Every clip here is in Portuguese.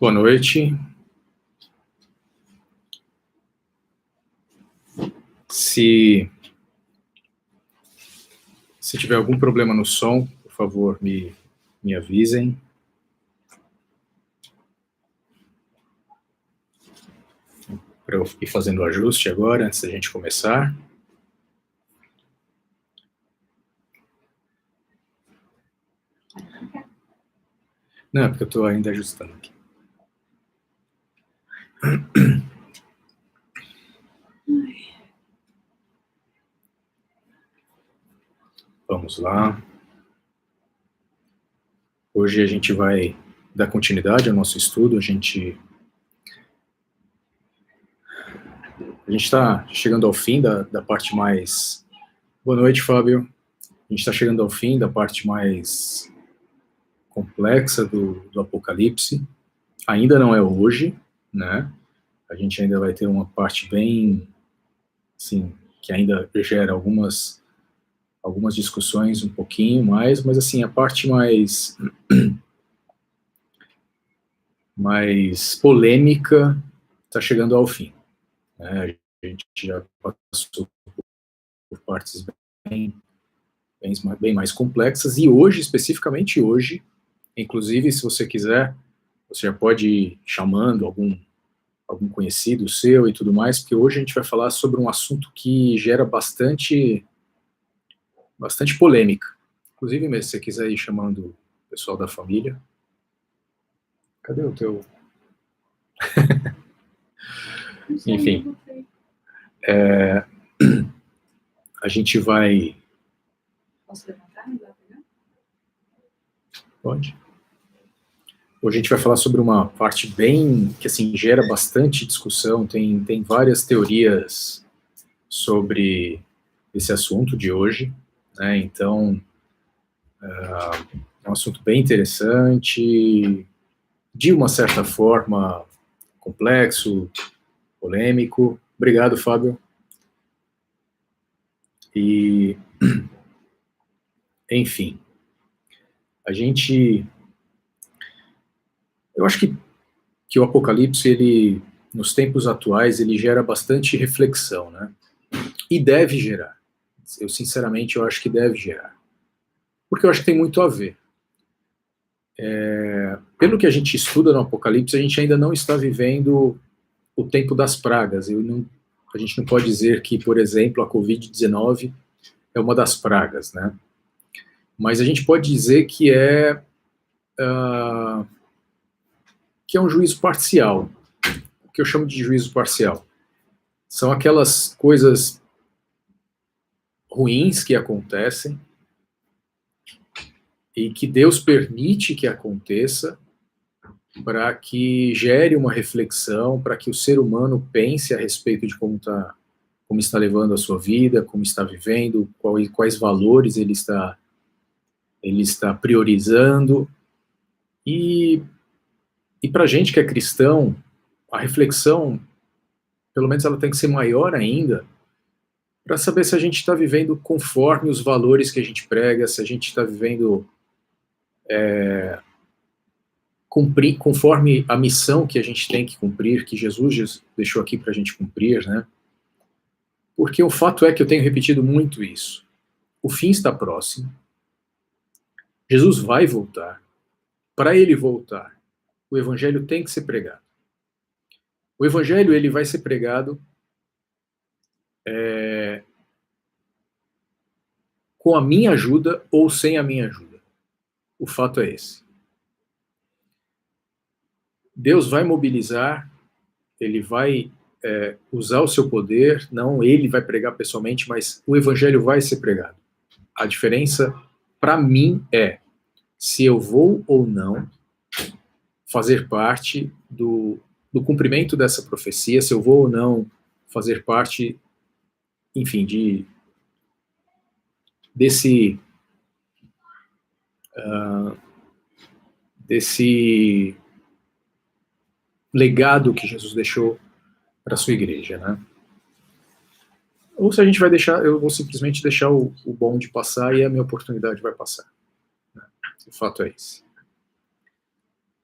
Boa noite. Se tiver algum problema no som, por favor, me avisem. Para eu ir fazendo o ajuste agora, antes da gente começar. Não, porque eu estou ainda ajustando aqui. Vamos lá. Hoje a gente vai dar continuidade ao nosso estudo. A gente está chegando ao fim da parte mais... Boa noite, Fábio. A gente está chegando ao fim da parte mais complexa do Apocalipse. Ainda não é hoje, né? A gente ainda vai ter uma parte bem, assim, que ainda gera algumas discussões um pouquinho mais, mas assim, a parte mais polêmica está chegando ao fim, né? A gente já passou por partes bem mais complexas, e hoje, especificamente hoje, inclusive, se você quiser, você já pode ir chamando algum conhecido seu e tudo mais, porque hoje a gente vai falar sobre um assunto que gera bastante polêmica. Inclusive, mesmo, se você quiser ir chamando o pessoal da família. Cadê o teu... Enfim. A gente vai... Posso levantar? Pode. Hoje a gente vai falar sobre uma parte bem, que assim, gera bastante discussão, tem várias teorias sobre esse assunto de hoje, né? Então, é um assunto bem interessante, de uma certa forma complexo, polêmico. Obrigado, Fábio. E, enfim, eu acho que o Apocalipse, ele, nos tempos atuais, ele gera bastante reflexão, né? E deve gerar. Eu, sinceramente, eu acho que deve gerar. Porque eu acho que tem muito a ver. Pelo que a gente estuda no Apocalipse, a gente ainda não está vivendo o tempo das pragas. A gente não pode dizer que, por exemplo, a Covid-19 é uma das pragas, né? Mas a gente pode dizer que é um juízo parcial. O que eu chamo de juízo parcial são aquelas coisas ruins que acontecem e que Deus permite que aconteça para que gere uma reflexão, para que o ser humano pense a respeito de como está levando a sua vida, como está vivendo, quais valores ele está priorizando. E para a gente que é cristão, a reflexão, pelo menos ela tem que ser maior ainda, para saber se a gente está vivendo conforme os valores que a gente prega, se a gente está vivendo conforme a missão que a gente tem que cumprir, que Jesus deixou aqui para a gente cumprir, né? Porque o fato é que eu tenho repetido muito isso. O fim está próximo. Jesus vai voltar. Para ele voltar, o evangelho tem que ser pregado. O evangelho, ele vai ser pregado com a minha ajuda ou sem a minha ajuda. O fato é esse. Deus vai mobilizar, ele vai usar o seu poder, não ele vai pregar pessoalmente, mas o evangelho vai ser pregado. A diferença, para mim, é se eu vou ou não fazer parte do cumprimento dessa profecia, se eu vou ou não fazer parte, enfim, desse legado que Jesus deixou para a sua igreja, né? Ou se a gente vai deixar, eu vou simplesmente deixar o bonde passar e a minha oportunidade vai passar, né? O fato é esse.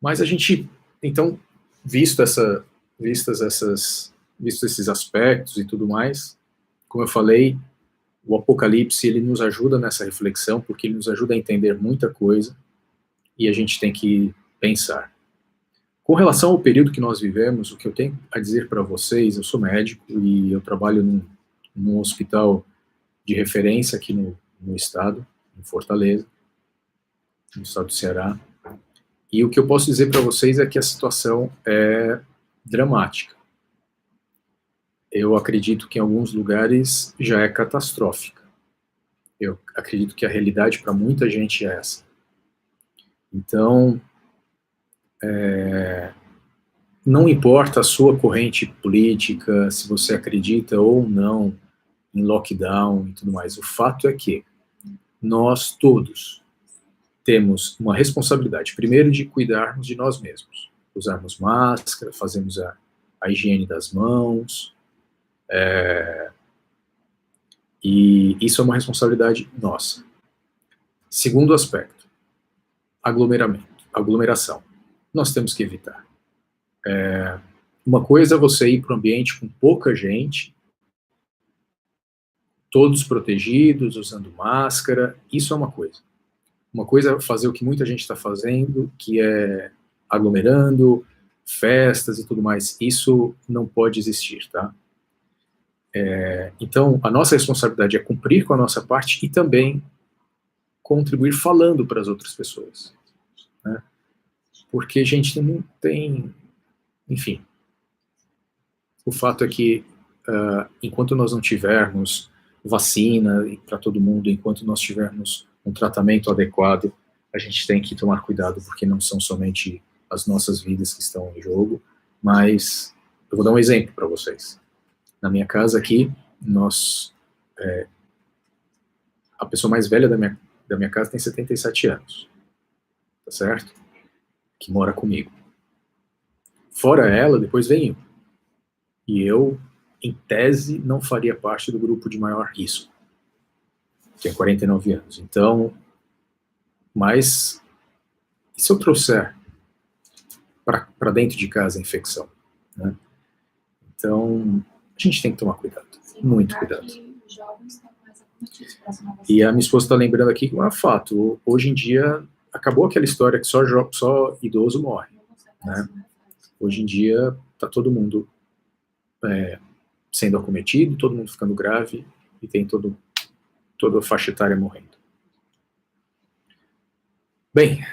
Mas a gente, então, vistos esses aspectos e tudo mais, como eu falei, o Apocalipse, ele nos ajuda nessa reflexão, porque ele nos ajuda a entender muita coisa, e a gente tem que pensar. Com relação ao período que nós vivemos, o que eu tenho a dizer para vocês, eu sou médico e eu trabalho num hospital de referência aqui no estado, em Fortaleza, no estado do Ceará, e o que eu posso dizer para vocês é que a situação é dramática. Eu acredito que em alguns lugares já é catastrófica. Eu acredito que a realidade para muita gente é essa. Então, não importa a sua corrente política, se você acredita ou não em lockdown e tudo mais, o fato é que nós todos temos uma responsabilidade, primeiro, de cuidarmos de nós mesmos, usarmos máscara, fazermos a higiene das mãos, e isso é uma responsabilidade nossa. Segundo aspecto, aglomeração. Nós temos que evitar. Uma coisa é você ir para um ambiente com pouca gente, todos protegidos, usando máscara, isso é uma coisa. Uma coisa é fazer o que muita gente está fazendo, que é aglomerando, festas e tudo mais. Isso não pode existir, tá? Então, a nossa responsabilidade é cumprir com a nossa parte e também contribuir falando para as outras pessoas, né? Porque a gente não tem... Enfim, o fato é que enquanto nós não tivermos vacina para todo mundo, enquanto nós tivermos um tratamento adequado, a gente tem que tomar cuidado, porque não são somente as nossas vidas que estão em jogo, mas eu vou dar um exemplo para vocês. Na minha casa aqui, a pessoa mais velha da minha casa tem 77 anos, tá certo? Que mora comigo. Fora ela, depois vem eu. E eu, em tese, não faria parte do grupo de maior risco. Tenho 49 anos. Então, mas e se eu trouxer para dentro de casa a infecção, né? Então, a gente tem que tomar cuidado. Sim, muito cuidado. Os jovens estão mais acometidos para essa nova E a minha esposa está lembrando aqui que é um fato. Hoje em dia, acabou aquela história que só idoso morre, né? Hoje em dia, está todo mundo sendo acometido, todo mundo ficando grave e tem toda a faixa etária morrendo. Bem,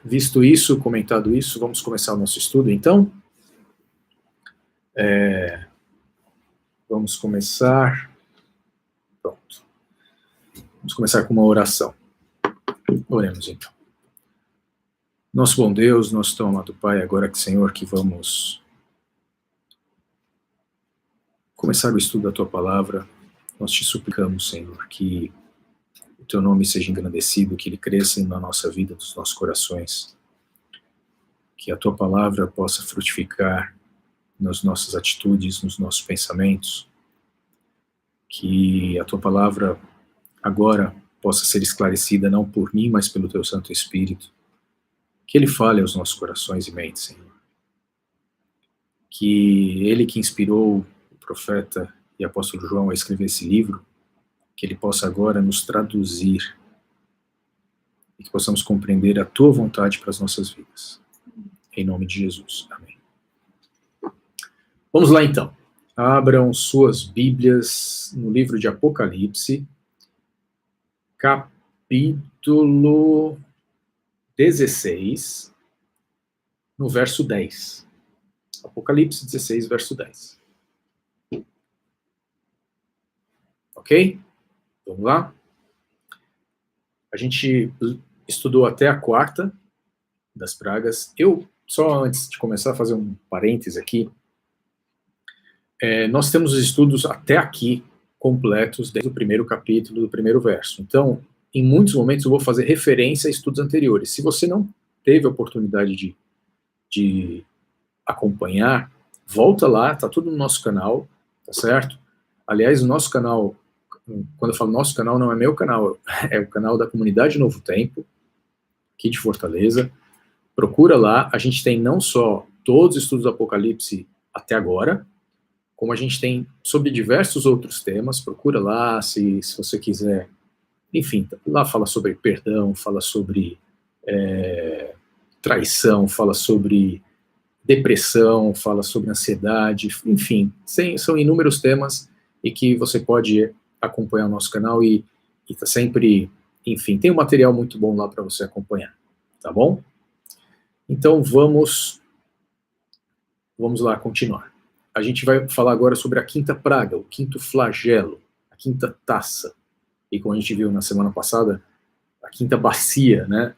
visto isso, comentado isso, vamos começar o nosso estudo, então. Vamos começar. Pronto. Vamos começar com uma oração. Oremos, então. Nosso bom Deus, nosso tão amado Pai, agora que, Senhor, que vamos começar o estudo da Tua Palavra, nós te suplicamos, Senhor, que o Teu nome seja engrandecido, que Ele cresça na nossa vida, nos nossos corações, que a Tua Palavra possa frutificar nas nossas atitudes, nos nossos pensamentos, que a Tua Palavra agora possa ser esclarecida não por mim, mas pelo Teu Santo Espírito, que Ele fale aos nossos corações e mentes, Senhor. Que Ele que inspirou o profeta e apóstolo João a escrever esse livro, que Ele possa agora nos traduzir e que possamos compreender a Tua vontade para as nossas vidas. Em nome de Jesus. Amém. Vamos lá, então. Abram suas Bíblias no livro de Apocalipse, capítulo 16, no verso 10. Apocalipse 16, verso 10. Ok? Vamos lá? A gente estudou até a quarta das pragas. Eu, só antes de começar a fazer um parêntese aqui, nós temos os estudos até aqui completos, desde o primeiro capítulo, do primeiro verso. Então, em muitos momentos eu vou fazer referência a estudos anteriores. Se você não teve a oportunidade de acompanhar, volta lá, tá tudo no nosso canal, tá certo? Aliás, o nosso canal, quando eu falo nosso canal, não é meu canal, é o canal da Comunidade Novo Tempo, aqui de Fortaleza. Procura lá, a gente tem não só todos os estudos do Apocalipse até agora, como a gente tem sobre diversos outros temas. Procura lá, se você quiser. Enfim, lá fala sobre perdão, fala sobre traição, fala sobre depressão, fala sobre ansiedade, enfim, são inúmeros temas e que você pode acompanhar o nosso canal e tá sempre, enfim, tem um material muito bom lá para você acompanhar, tá bom? Então vamos lá continuar. A gente vai falar agora sobre a quinta praga, o quinto flagelo, a quinta taça, e como a gente viu na semana passada, a quinta bacia, né?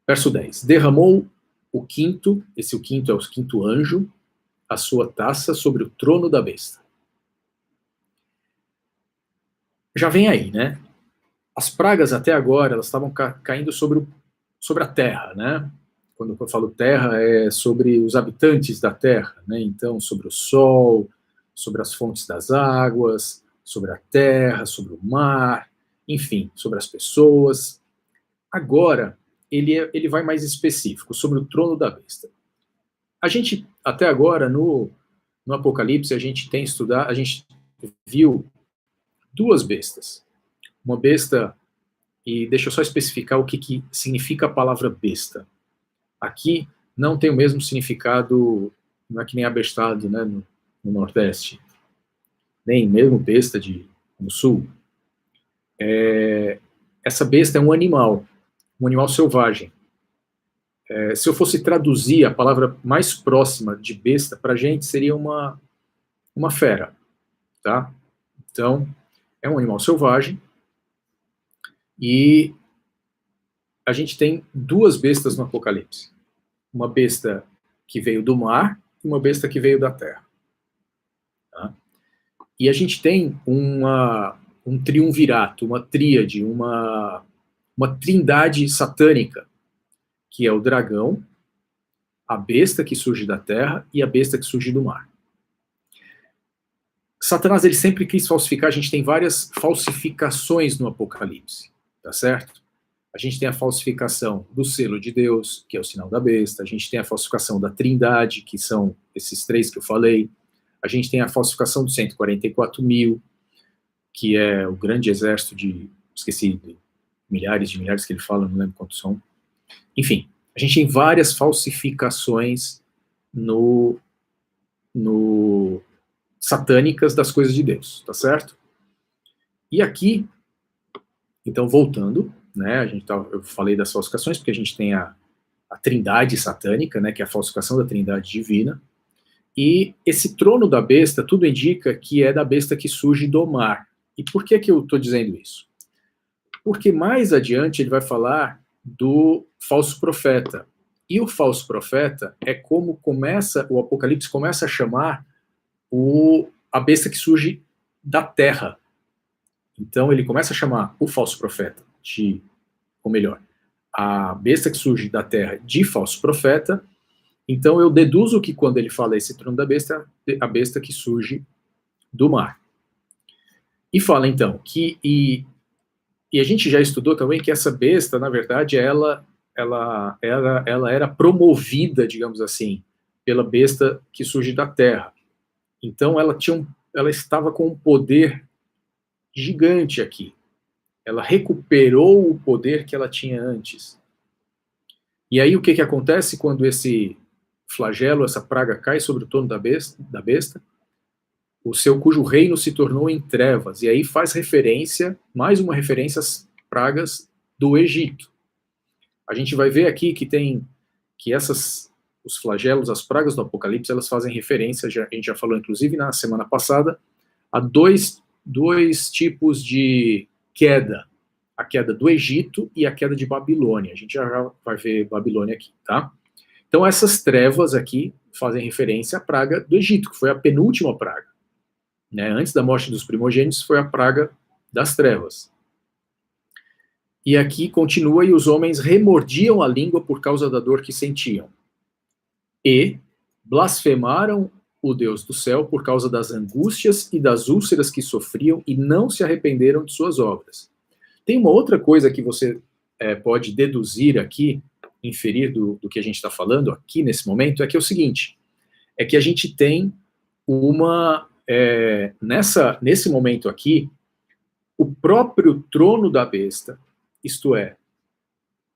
Verso 10, derramou o quinto é o quinto anjo, a sua taça sobre o trono da besta. Já vem aí, né? As pragas até agora, elas estavam caindo sobre a terra, né? Quando eu falo terra, é sobre os habitantes da terra, né? Então, sobre o sol, sobre as fontes das águas, sobre a terra, sobre o mar, enfim, sobre as pessoas. Agora, ele vai mais específico, sobre o trono da besta. A gente, até agora, no Apocalipse, a gente viu duas bestas. Uma besta, e deixa eu só especificar o que significa a palavra besta. Aqui não tem o mesmo significado, não é que nem abestado, né, no Nordeste, nem mesmo besta no Sul. Essa besta é um animal selvagem. Se eu fosse traduzir, a palavra mais próxima de besta para a gente seria uma fera, tá? Então, é um animal selvagem e a gente tem duas bestas no Apocalipse. Uma besta que veio do mar e uma besta que veio da terra. Tá? E a gente tem um triunvirato, uma tríade, uma trindade satânica, que é o dragão, a besta que surge da terra e a besta que surge do mar. Satanás, ele sempre quis falsificar, a gente tem várias falsificações no Apocalipse, tá certo? A gente tem a falsificação do selo de Deus, que é o sinal da besta, a gente tem a falsificação da trindade, que são esses três que eu falei, a gente tem a falsificação dos 144 mil, que é o grande exército esqueci, milhares de milhares que ele fala, não lembro quantos são. Enfim, a gente tem várias falsificações satânicas das coisas de Deus, tá certo? E aqui, então voltando, né, eu falei das falsificações porque a gente tem a trindade satânica, né, que é a falsificação da trindade divina, e esse trono da besta, tudo indica que é da besta que surge do mar. E por que eu estou dizendo isso? Porque mais adiante ele vai falar do falso profeta. E o falso profeta é como o Apocalipse começa a chamar a besta que surge da terra. Então ele começa a chamar o falso profeta ou melhor, a besta que surge da terra de falso profeta. Então eu deduzo que quando ele fala esse trono da besta, a besta que surge do mar. E fala então que e a gente já estudou também que essa besta, na verdade, ela era promovida, digamos assim, pela besta que surge da terra. Então ela estava com um poder gigante aqui. Ela recuperou o poder que ela tinha antes. E aí o que acontece quando esse flagelo, essa praga cai sobre o trono da besta? Cujo reino se tornou em trevas. E aí faz referência, mais uma referência às pragas do Egito. A gente vai ver aqui que os flagelos, as pragas do Apocalipse, elas fazem referência, a gente já falou inclusive na semana passada, a dois tipos de queda. A queda do Egito e a queda de Babilônia. A gente já vai ver Babilônia aqui, tá? Então essas trevas aqui fazem referência à praga do Egito, que foi a penúltima praga. Né? Antes da morte dos primogênitos foi a praga das trevas. E aqui continua, e os homens remordiam a língua por causa da dor que sentiam. E blasfemaram o Deus do céu por causa das angústias e das úlceras que sofriam e não se arrependeram de suas obras. Tem uma outra coisa que você pode deduzir aqui, inferir do que a gente está falando aqui nesse momento é que é o seguinte, é que a gente tem nesse momento aqui, o próprio trono da besta, isto é,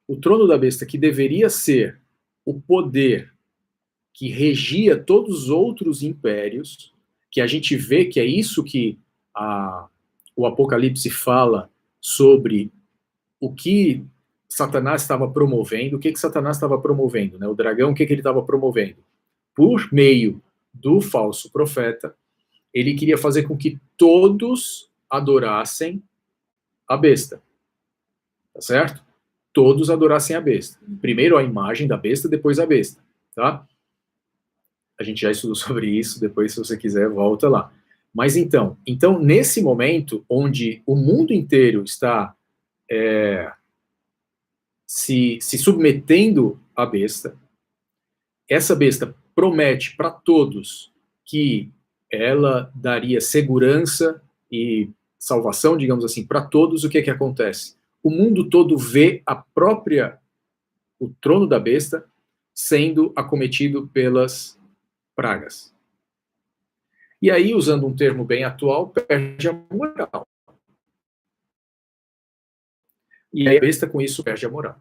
o trono da besta que deveria ser o poder que regia todos os outros impérios, que a gente vê que é isso que o Apocalipse fala sobre o que Satanás estava promovendo. O que Satanás estava promovendo? Né? O dragão, o que ele estava promovendo? Por meio do falso profeta, ele queria fazer com que todos adorassem a besta. Tá certo? Todos adorassem a besta. Primeiro a imagem da besta, depois a besta. Tá? A gente já estudou sobre isso, depois, se você quiser, volta lá. Mas então nesse momento, onde o mundo inteiro está se submetendo à besta, essa besta promete para todos que ela daria segurança e salvação, digamos assim, para todos. O que acontece? O mundo todo vê o trono da besta sendo acometido pelas pragas. E aí, usando um termo bem atual, perde a moral. E aí a besta, com isso, perde a moral.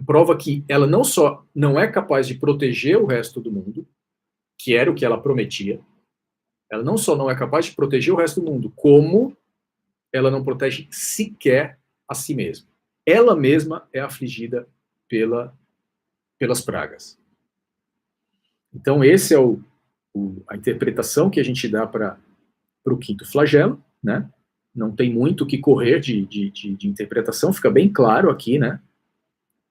Prova que ela não só não é capaz de proteger o resto do mundo, que era o que ela prometia, ela não só não é capaz de proteger o resto do mundo, como ela não protege sequer a si mesma. Ela mesma é afligida pelas pragas. Então, esse é a interpretação que a gente dá para o quinto flagelo, né? Não tem muito o que correr de interpretação, fica bem claro aqui, né?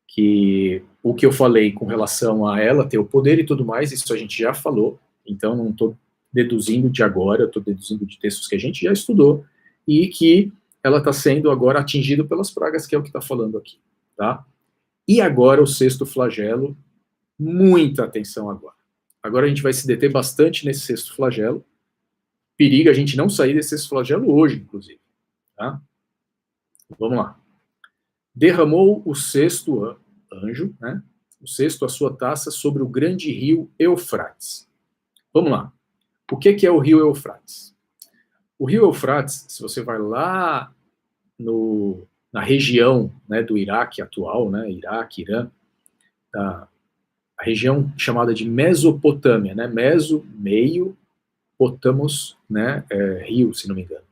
Que o que eu falei com relação a ela ter o poder e tudo mais, isso a gente já falou, então não estou deduzindo de agora, estou deduzindo de textos que a gente já estudou, e que ela está sendo agora atingida pelas pragas, que é o que está falando aqui, tá? E agora o sexto flagelo, muita atenção agora. Agora a gente vai se deter bastante nesse sexto flagelo. Periga a gente não sair desse sexto flagelo hoje, inclusive. Tá? Vamos lá. Derramou o sexto anjo, né? O sexto a sua taça sobre o grande rio Eufrates. Vamos lá. O que é o rio Eufrates? O rio Eufrates, se você vai lá na região, né, do Iraque atual, né, Iraque, Irã, a região chamada de Mesopotâmia, né? Meio, Potamos, né? Rio, se não me engano.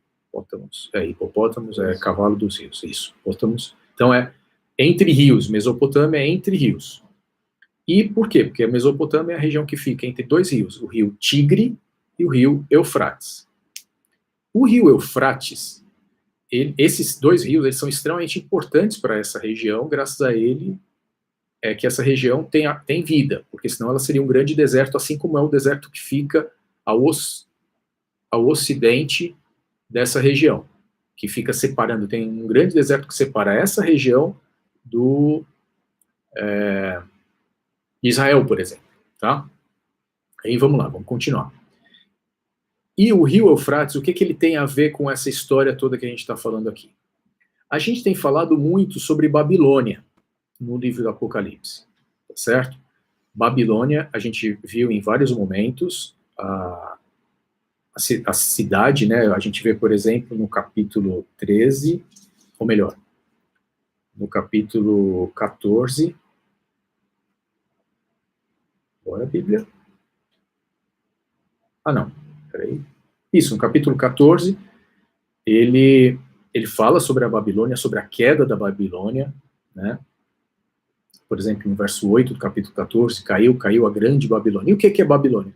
Hipopótamos é cavalo dos rios, isso. Potamos. Então é entre rios. Mesopotâmia é entre rios. E por quê? Porque a Mesopotâmia é a região que fica entre dois rios, o rio Tigre e o rio Eufrates. O rio Eufrates, esses dois rios, eles são extremamente importantes para essa região, graças a ele que essa região tem vida, porque senão ela seria um grande deserto, assim como é o deserto que fica ao ocidente dessa região, que fica separando, tem um grande deserto que separa essa região de Israel, por exemplo, tá? Aí vamos lá, vamos continuar. E o rio Eufrates, o que ele tem a ver com essa história toda que a gente está falando aqui? A gente tem falado muito sobre Babilônia no livro do Apocalipse, tá certo? Babilônia, a gente viu em vários momentos a cidade, né? A gente vê, por exemplo, no capítulo 13, ou melhor, no capítulo 14. Bora, Bíblia. Ah, não. Peraí. Isso, no capítulo 14, ele fala sobre a Babilônia, sobre a queda da Babilônia, né? Por exemplo, no verso 8 do capítulo 14, caiu a grande Babilônia. E o que é Babilônia?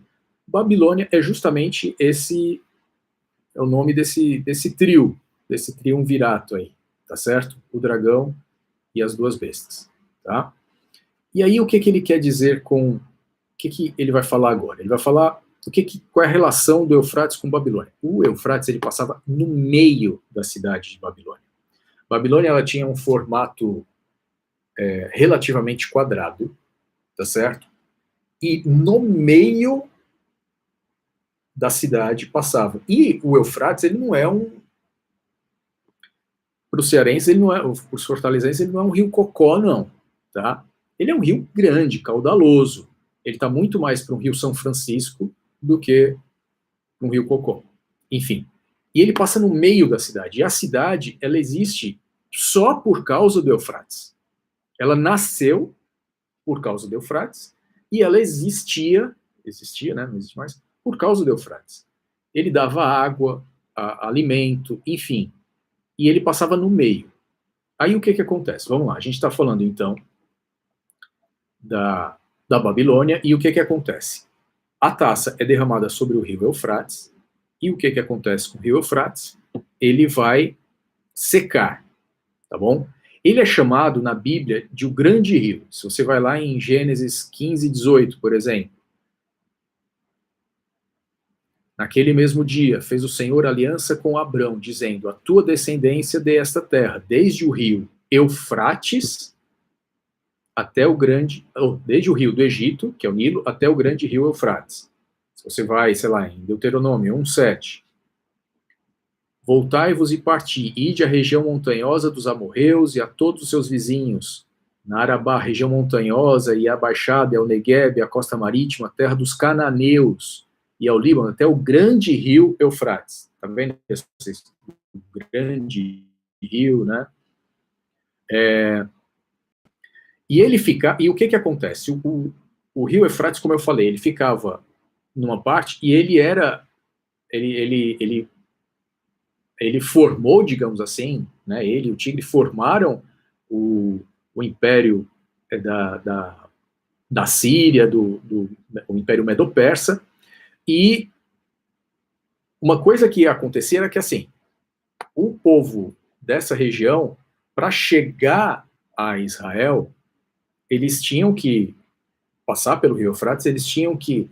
Babilônia é justamente é o nome desse trio, desse triunvirato aí, tá certo? O dragão e as duas bestas, tá? E aí o que ele quer dizer com... O que ele vai falar agora? Ele vai falar qual é a relação do Eufrates com Babilônia. O Eufrates, ele passava no meio da cidade de Babilônia. Babilônia, ela tinha um formato relativamente quadrado, tá certo? E no meio da cidade passava. E o Eufrates, ele não é para os cearenses, para os fortalezenses, ele não é um rio cocó, não, tá? Ele é um rio grande, caudaloso. Ele está muito mais para um rio São Francisco do que um rio Cocó. Enfim. E ele passa no meio da cidade. E a cidade, ela existe só por causa do Eufrates. Ela nasceu por causa do Eufrates e ela existia, né, não existe mais, por causa do Eufrates. Ele dava água, alimento, enfim. E ele passava no meio. Aí o que acontece? Vamos lá, a gente está falando então da Babilônia, e o que acontece? A taça é derramada sobre o rio Eufrates, e o que acontece com o rio Eufrates? Ele vai secar, tá bom? Ele é chamado na Bíblia de o grande rio. Se você vai lá em Gênesis 15, 18, por exemplo. Naquele mesmo dia, fez o Senhor aliança com Abrão, dizendo, a tua descendência dê esta terra, desde o rio Eufrates até o grande, desde o rio do Egito, que é o Nilo, até o grande rio Eufrates. Se você vai, sei lá, em Deuteronômio 1:7, voltai-vos e parti, ide à região montanhosa dos amorreus e a todos os seus vizinhos, na Arabá, região montanhosa, e a Baixada, e ao Negueb, e a costa marítima, a terra dos cananeus, e ao Líbano, até o grande rio Eufrates. Tá vendo? O grande rio, né? E ele fica. E o que acontece? O rio Eufrates, como eu falei, ele ficava numa parte e ele era. Ele formou, digamos assim, né? Ele e o Tigre formaram o império da Síria, o império Medo-Persa. E uma coisa que acontecia era que, assim, o povo dessa região, para chegar a Israel, eles tinham que passar pelo rio Eufrates, eles tinham que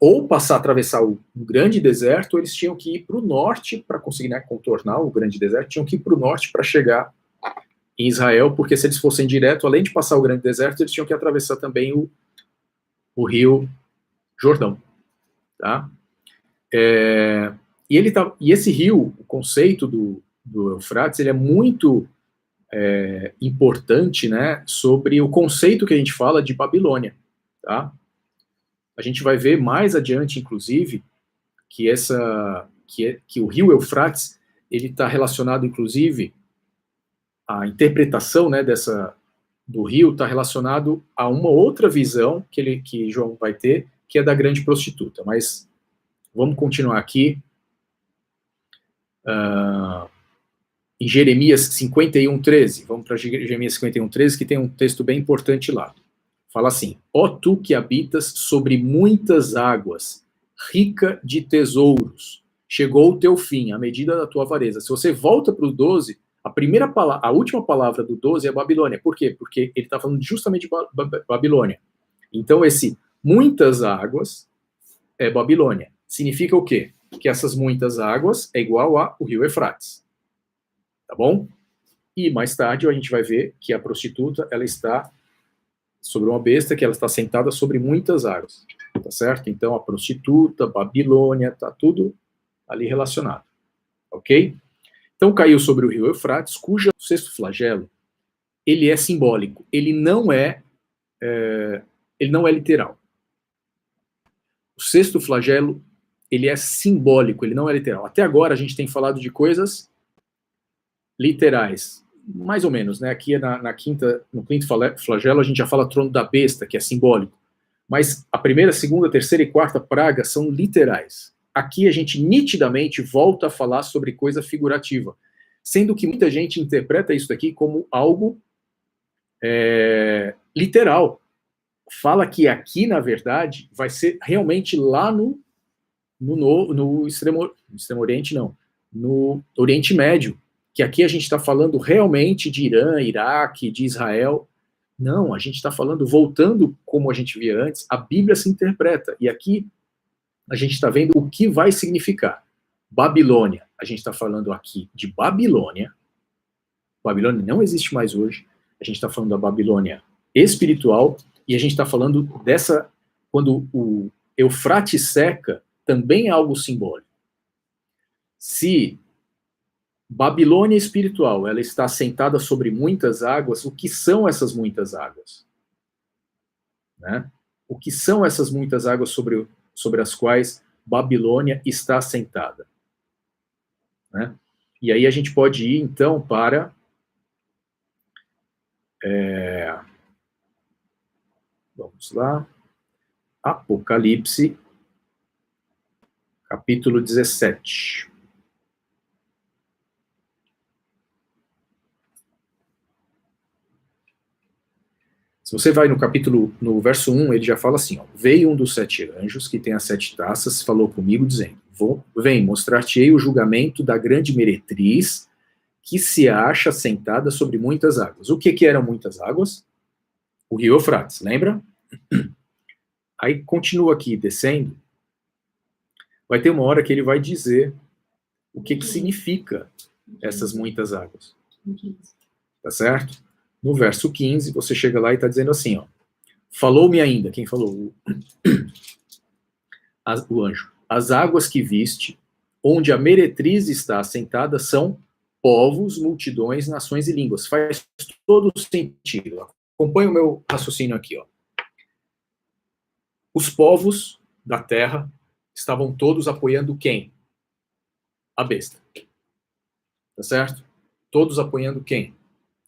ou atravessar um grande deserto, ou eles tinham que ir para o norte para conseguir, né, contornar o grande deserto, tinham que ir para o norte para chegar em Israel, porque se eles fossem direto, além de passar o grande deserto, eles tinham que atravessar também o rio Jordão. Tá? E esse rio, o conceito do Eufrates, ele é muito importante, né, sobre o conceito que a gente fala de Babilônia. Tá? A gente vai ver mais adiante, inclusive, que o rio Eufrates ele está relacionado, inclusive, a interpretação, né, do rio está relacionado a uma outra visão que João vai ter, que é da grande prostituta. Mas vamos continuar aqui. Em Jeremias 51:13, vamos para Jeremias 51:13, que tem um texto bem importante lá. Fala assim, ó tu que habitas sobre muitas águas, rica de tesouros, chegou o teu fim, a medida da tua avareza. Se você volta para o 12, a última palavra do 12 é Babilônia. Por quê? Porque ele está falando justamente de Babilônia. Então, esse muitas águas é Babilônia. Significa o quê? Que essas muitas águas é igual ao rio Eufrates. Tá bom? E mais tarde a gente vai ver que a prostituta, ela está sobre uma besta, que ela está sentada sobre muitas águas. Tá certo? Então, a prostituta, Babilônia, tá tudo ali relacionado. Ok? Então, caiu sobre o rio Eufrates, cujo sexto flagelo, ele é simbólico. Ele não é literal. O sexto flagelo, ele é simbólico, ele não é literal. Até agora a gente tem falado de coisas literais, mais ou menos, né? Aqui no quinto flagelo a gente já fala trono da besta, que é simbólico. Mas a primeira, segunda, terceira e quarta praga são literais. Aqui a gente nitidamente volta a falar sobre coisa figurativa, sendo que muita gente interpreta isso daqui como algo literal. Fala que aqui, na verdade, vai ser realmente lá no Extremo Oriente, não, no Oriente Médio, que aqui a gente está falando realmente de Irã, Iraque, de Israel. Não, a gente está falando, voltando como a gente via antes, a Bíblia se interpreta, e aqui a gente está vendo o que vai significar. Babilônia, a gente está falando aqui de Babilônia. Babilônia não existe mais hoje, a gente está falando da Babilônia espiritual, e a gente está falando dessa, quando o Eufrates seca, também é algo simbólico. Se Babilônia espiritual, ela está assentada sobre muitas águas. O que são essas muitas águas? Né? O que são essas muitas águas sobre as quais Babilônia está assentada? Né? E aí a gente pode ir, então, para... vamos lá. Apocalipse, capítulo 17. Se você vai no verso 1, ele já fala assim, ó, veio um dos 7 anjos, que tem as 7 taças, falou comigo, dizendo, vem, mostrar-te-ei o julgamento da grande meretriz, que se acha sentada sobre muitas águas. O que eram muitas águas? O rio Eufrates, lembra? Aí continua aqui, descendo, vai ter uma hora que ele vai dizer o que significa essas muitas águas. Tá certo? No verso 15, você chega lá e está dizendo assim, ó, falou-me ainda, quem falou? O anjo. As águas que viste, onde a meretriz está assentada, são povos, multidões, nações e línguas. Faz todo sentido. Acompanhe o meu raciocínio aqui, ó. Os povos da terra estavam todos apoiando quem? A besta. Tá certo? Todos apoiando quem?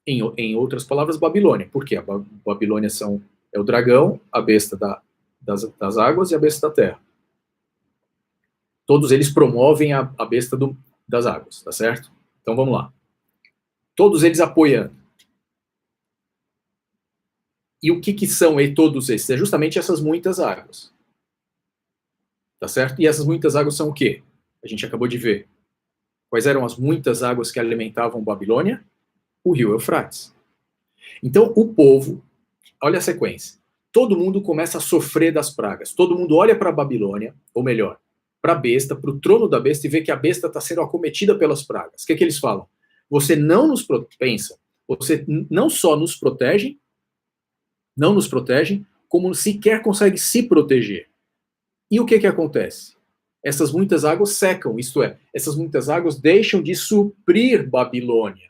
Em outras palavras, Babilônia. Por quê? A Babilônia é o dragão, a besta das águas e a besta da terra. Todos eles promovem a besta das águas, tá certo? Então vamos lá. Todos eles apoiando. E o que são todos esses? É justamente essas muitas águas. Tá certo? E essas muitas águas são o quê? A gente acabou de ver. Quais eram as muitas águas que alimentavam Babilônia? O rio Eufrates. Então, o povo, olha a sequência, todo mundo começa a sofrer das pragas, todo mundo olha para a Babilônia, ou melhor, para a besta, para o trono da besta, e vê que a besta está sendo acometida pelas pragas. O que eles falam? Você não nos pensa, você não só nos protege, não nos protege, como sequer consegue se proteger. E o que acontece? Essas muitas águas secam, isto é, essas muitas águas deixam de suprir Babilônia.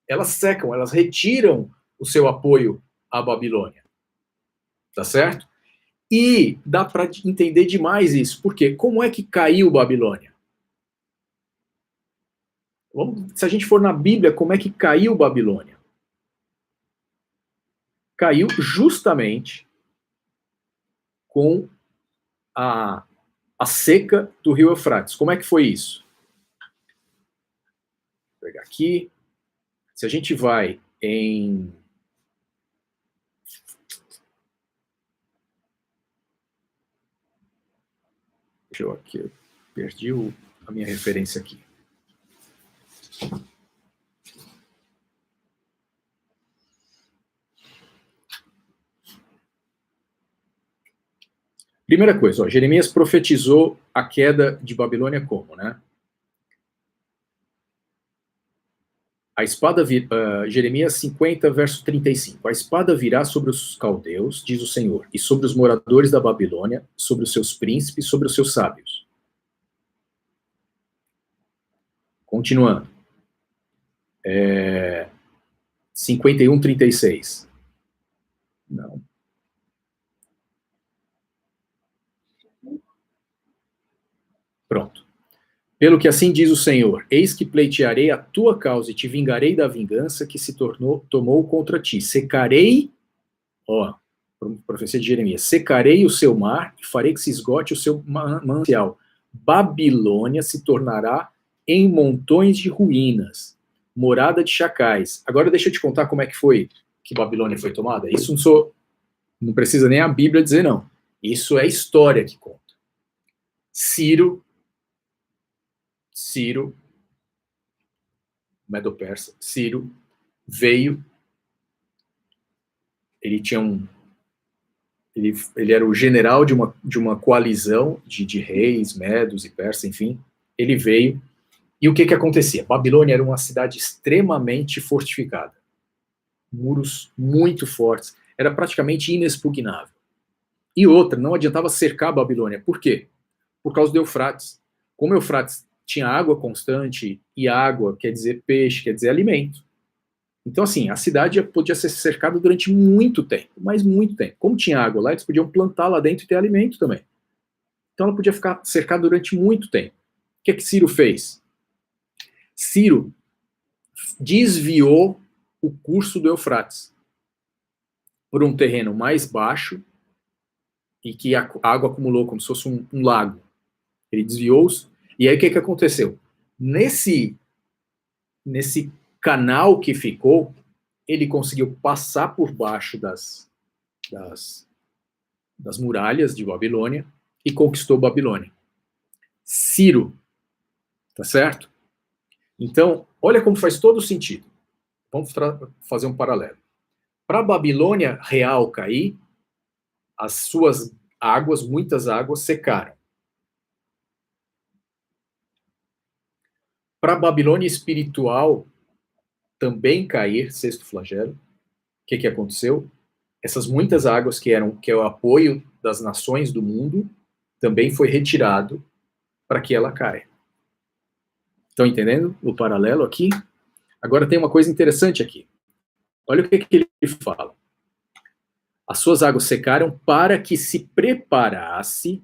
Elas secam, elas retiram o seu apoio à Babilônia. Tá certo? E dá para entender demais isso. Por quê? Como é que caiu Babilônia? Se a gente for na Bíblia, como é que caiu Babilônia? Caiu justamente com a seca do rio Eufrates. Como é que foi isso? Vou pegar aqui. Se a gente vai em... Deixa eu aqui, eu perdi a minha referência aqui. Primeira coisa, ó, Jeremias profetizou a queda de Babilônia como, né? A espada, Jeremias 50, verso 35. A espada virá sobre os caldeus, diz o Senhor, e sobre os moradores da Babilônia, sobre os seus príncipes, sobre os seus sábios. Continuando. 51, 36. Não. Pronto. Pelo que assim diz o Senhor, eis que pleitearei a tua causa e te vingarei da vingança que se tomou contra ti. Secarei, ó, profecia de Jeremias, secarei o seu mar e farei que se esgote o seu manancial. Babilônia se tornará em montões de ruínas, morada de chacais. Agora deixa eu te contar como é que foi que Babilônia foi tomada. Isso não precisa nem a Bíblia dizer, não. Isso é história que conta. Ciro, Medo-Persa, Ciro, veio, ele tinha ele era o general de uma coalizão de reis, medos e persas, enfim, ele veio, e o que acontecia? Babilônia era uma cidade extremamente fortificada, muros muito fortes, era praticamente inexpugnável. E outra, não adiantava cercar a Babilônia, por quê? Por causa do Eufrates. Como o Eufrates tinha água constante, e água quer dizer peixe, quer dizer alimento. Então, assim, a cidade podia ser cercada durante muito tempo, mas muito tempo. Como tinha água lá, eles podiam plantar lá dentro e ter alimento também. Então ela podia ficar cercada durante muito tempo. O que Ciro fez? Ciro desviou o curso do Eufrates por um terreno mais baixo e que a água acumulou como se fosse um lago. Ele desviou-os. E aí o que aconteceu? Nesse canal que ficou, ele conseguiu passar por baixo das muralhas de Babilônia e conquistou Babilônia. Ciro, tá certo? Então, olha como faz todo sentido. Vamos fazer um paralelo. Para a Babilônia real cair, as suas águas, muitas águas, secaram. Para a Babilônia espiritual também cair, sexto flagelo, o que aconteceu? Essas muitas águas que é o apoio das nações do mundo, também foi retirado para que ela caia. Estão entendendo o paralelo aqui? Agora tem uma coisa interessante aqui. Olha o que ele fala. As suas águas secaram para que se preparasse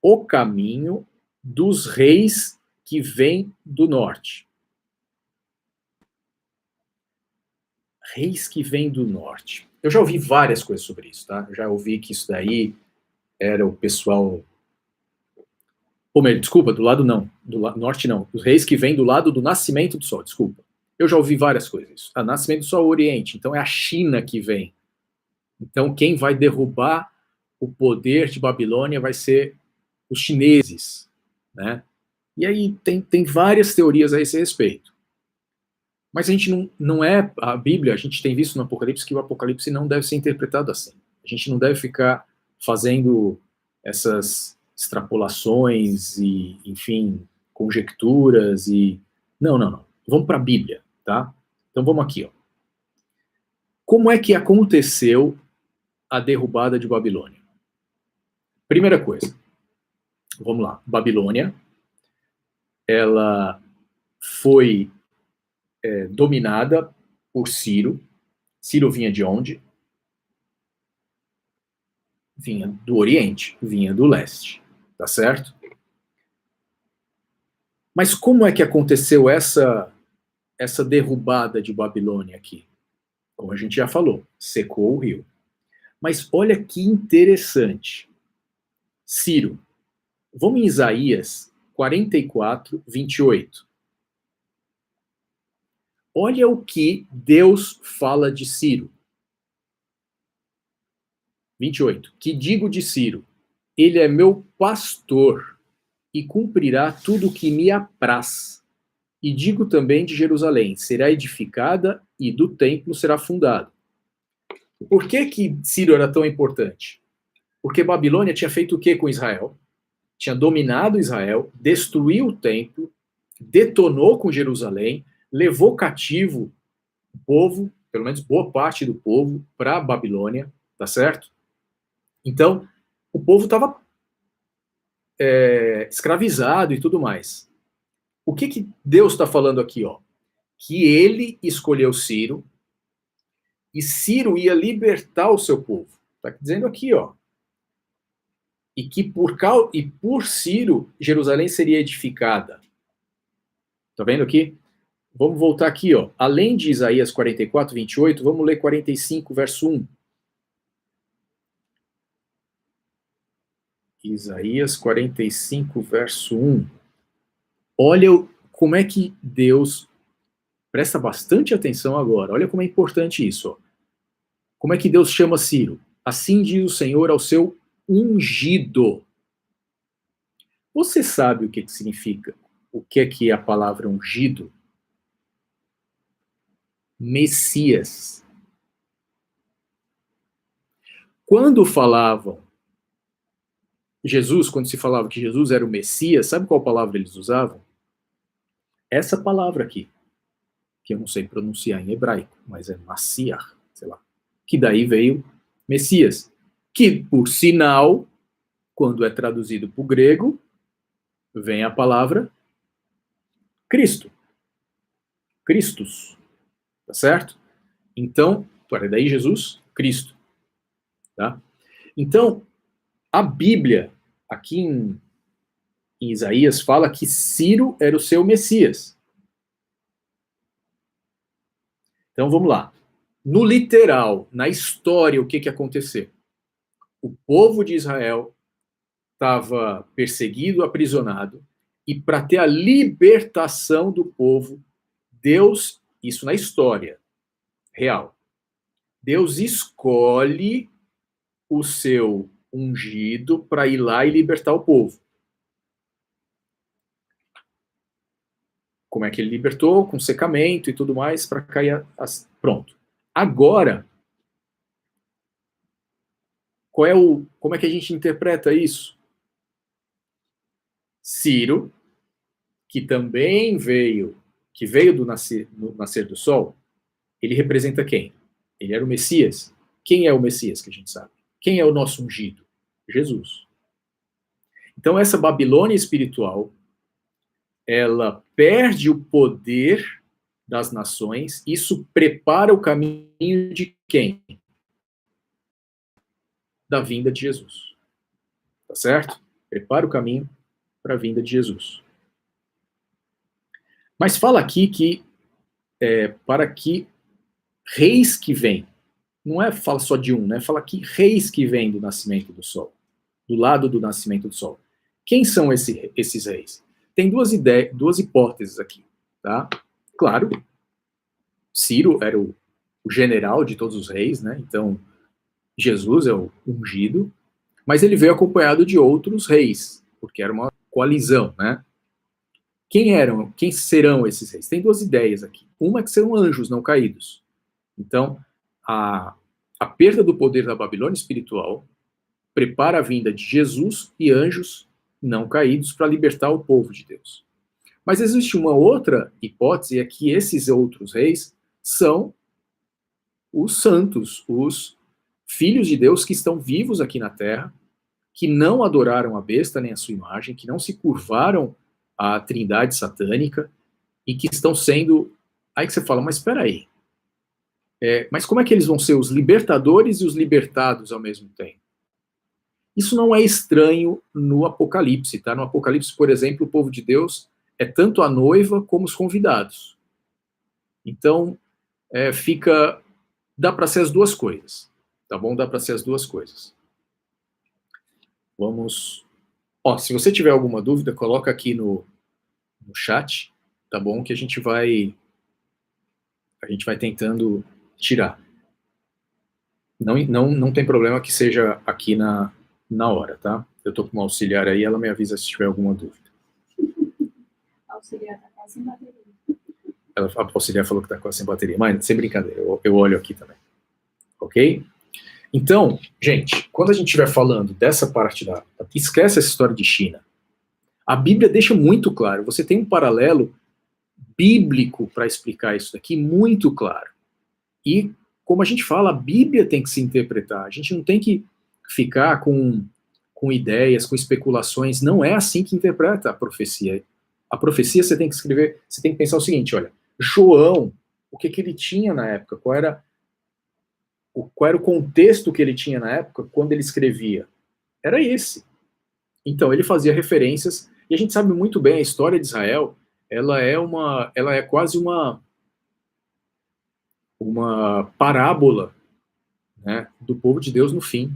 o caminho dos reis que vêm do norte. Reis que vêm do norte. Eu já ouvi várias coisas sobre isso, tá? Eu já ouvi que isso daí era o pessoal... Desculpa, do lado não. Do norte não. Os reis que vêm do lado do nascimento do sol, desculpa. Eu já ouvi várias coisas. O nascimento do sol é o Oriente, então é a China que vem. Então quem vai derrubar o poder de Babilônia vai ser os chineses, né? E aí tem várias teorias a esse respeito. Mas a gente não é a Bíblia, a gente tem visto no Apocalipse que o Apocalipse não deve ser interpretado assim. A gente não deve ficar fazendo essas extrapolações e, enfim, conjecturas e... Não. Vamos para a Bíblia, tá? Então vamos aqui, ó. Como é que aconteceu a derrubada de Babilônia? Primeira coisa, vamos lá. Babilônia, ela foi dominada por Ciro. Ciro vinha de onde? Vinha do Oriente, vinha do Leste, tá certo? Mas como é que aconteceu essa derrubada de Babilônia aqui? Como a gente já falou, secou o rio. Mas olha que interessante. Ciro, vamos em Isaías 44, 28. Olha o que Deus fala de Ciro. 28. Que digo de Ciro? Ele é meu pastor e cumprirá tudo o que me apraz. E digo também de Jerusalém, será edificada e do templo será fundado. Por que Ciro era tão importante? Porque Babilônia tinha feito o que com Israel? Tinha dominado Israel, destruiu o templo, detonou com Jerusalém, levou cativo o povo, pelo menos boa parte do povo, para a Babilônia, tá certo? Então, o povo estava escravizado e tudo mais. O que Deus está falando aqui, ó? Que ele escolheu Ciro e Ciro ia libertar o seu povo. Está dizendo aqui, ó. E que por Ciro, Jerusalém seria edificada. Tá vendo aqui? Vamos voltar aqui, ó. Além de Isaías 44, 28, vamos ler 45, verso 1. Isaías 45, verso 1. Olha como é que Deus... Presta bastante atenção agora. Olha como é importante isso, ó. Como é que Deus chama Ciro? Assim diz o Senhor ao seu ungido. Você sabe o que significa? O que é a palavra ungido? Messias. Quando falavam Jesus, quando se falava que Jesus era o Messias, sabe qual palavra eles usavam? Essa palavra aqui, que eu não sei pronunciar em hebraico, mas é Massiach, sei lá. Que daí veio Messias. Que, por sinal, quando é traduzido para o grego, vem a palavra Cristo. Christus. Tá certo? Então, daí Jesus, Cristo. Tá? Então, a Bíblia, aqui em Isaías, fala que Ciro era o seu Messias. Então, vamos lá. No literal, na história, o que aconteceu? O povo de Israel estava perseguido, aprisionado, e para ter a libertação do povo, Deus, isso na história real, Deus escolhe o seu ungido para ir lá e libertar o povo. Como é que ele libertou? Com secamento e tudo mais, para cair pronto. Agora, como é que a gente interpreta isso? Ciro, que também que veio do nascer do sol, ele representa quem? Ele era o Messias. Quem é o Messias que a gente sabe? Quem é o nosso ungido? Jesus. Então essa Babilônia espiritual, ela perde o poder das nações, isso prepara o caminho de quem? Da vinda de Jesus. Tá certo? Prepara o caminho para a vinda de Jesus. Mas fala aqui que para que reis que vêm, não é fala só de um, né? Fala que reis que vêm do nascimento do sol, do lado do nascimento do sol. Quem são esses reis? Tem duas hipóteses aqui, tá? Claro, Ciro era o general de todos os reis, né? Então, Jesus é o ungido, mas ele veio acompanhado de outros reis, porque era uma coalizão, né? Quem serão esses reis? Tem duas ideias aqui. Uma é que serão anjos não caídos. Então, a perda do poder da Babilônia espiritual prepara a vinda de Jesus e anjos não caídos para libertar o povo de Deus. Mas existe uma outra hipótese, é que esses outros reis são os santos, os filhos de Deus que estão vivos aqui na terra, que não adoraram a besta nem a sua imagem, que não se curvaram à trindade satânica e que estão sendo... Aí que você fala, mas espera aí, mas como é que eles vão ser os libertadores e os libertados ao mesmo tempo? Isso não é estranho no Apocalipse, tá? No Apocalipse, por exemplo, o povo de Deus é tanto a noiva como os convidados. Então, dá para ser as duas coisas, tá bom? Dá para ser as duas coisas. Vamos... se você tiver alguma dúvida, coloca aqui no chat, tá bom? Que a gente vai tentando tirar. Não tem problema que seja aqui na hora, tá? Eu tô com uma auxiliar aí, ela me avisa se tiver alguma dúvida. A auxiliar tá quase sem bateria. A auxiliar falou que tá quase sem bateria, mas sem brincadeira, eu olho aqui também. Ok? Então, gente, quando a gente estiver falando dessa parte esquece essa história de China. A Bíblia deixa muito claro, você tem um paralelo bíblico para explicar isso daqui, muito claro. E, como a gente fala, a Bíblia tem que se interpretar, a gente não tem que ficar com ideias, com especulações, não é assim que interpreta a profecia. A profecia você tem que escrever, você tem que pensar o seguinte, olha, João, o que ele tinha na época, qual era o contexto que ele tinha na época quando ele escrevia? Era esse. Então, ele fazia referências, e a gente sabe muito bem, a história de Israel, ela é quase uma parábola, né, do povo de Deus no fim.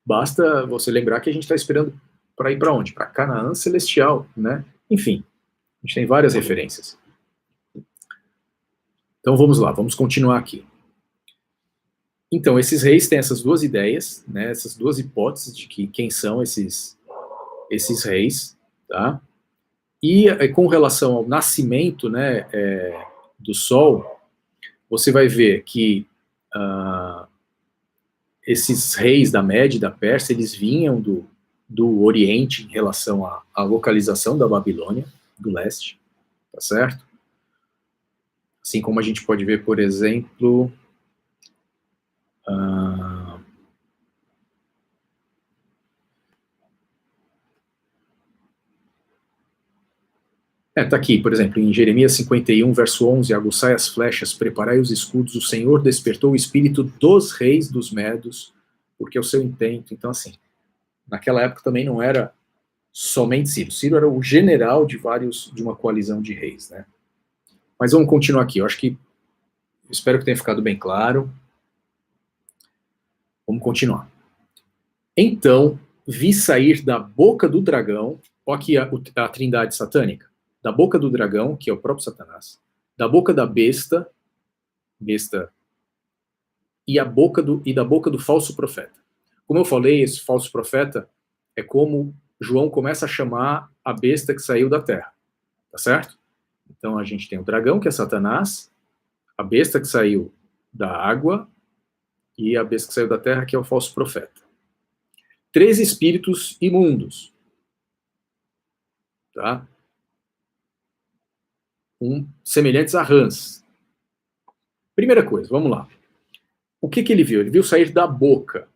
Basta você lembrar que a gente está esperando para ir para onde? Para Canaã celestial, né? Enfim, a gente tem várias referências. Então vamos lá, vamos continuar aqui. Então, esses reis têm essas duas ideias, né, essas duas hipóteses de quem são esses reis, tá? E com relação ao nascimento, né, do sol, você vai ver que esses reis da Média e da Pérsia, eles vinham do Oriente em relação à localização da Babilônia, do leste, tá certo? Assim como a gente pode ver, por exemplo, Tá aqui, por exemplo, em Jeremias 51, verso 11, aguçai as flechas, preparai os escudos, o Senhor despertou o espírito dos reis dos medos, porque é o seu intento. Então, assim, naquela época também não era somente Ciro. Ciro era o general de uma coalizão de reis, né? Mas vamos continuar aqui. Eu espero que tenha ficado bem claro. Vamos continuar. Então, vi sair da boca do dragão, olha aqui a trindade satânica, da boca do dragão, que é o próprio Satanás, da boca da besta, e da boca do falso profeta. Como eu falei, esse falso profeta é como João começa a chamar a besta que saiu da terra, tá certo? Então a gente tem o dragão, que é Satanás, a besta que saiu da água e a besta que saiu da terra, que é o falso profeta. 3 espíritos imundos, tá? Semelhantes a rãs. Primeira coisa, vamos lá. O que ele viu? Ele viu sair da boca.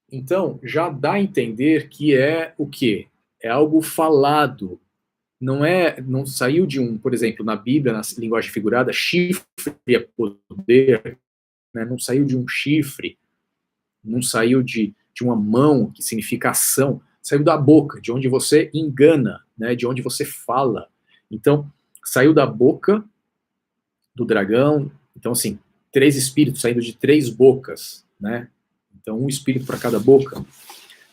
Então, já dá a entender que é o quê? É algo falado. Não saiu de por exemplo, na Bíblia, na linguagem figurada, chifre é poder, né? Não saiu de um chifre, não saiu de uma mão, que significa ação, saiu da boca, de onde você engana, né? De onde você fala. Então, saiu da boca do dragão. Então, assim, 3 espíritos saindo de 3 bocas, né? Então, um espírito para cada boca.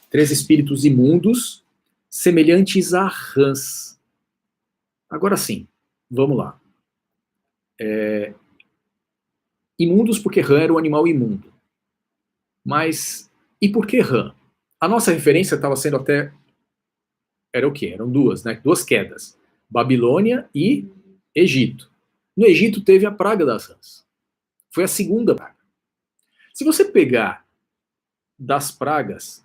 3 espíritos imundos, semelhantes a rãs. Agora sim, vamos lá. Imundos porque rã era um animal imundo. Mas, e por que rã? A nossa referência estava sendo até... Era o quê? Eram 2, né? 2 quedas. Babilônia e Egito. No Egito teve a praga das rãs. Foi a segunda praga. Se você pegar das pragas,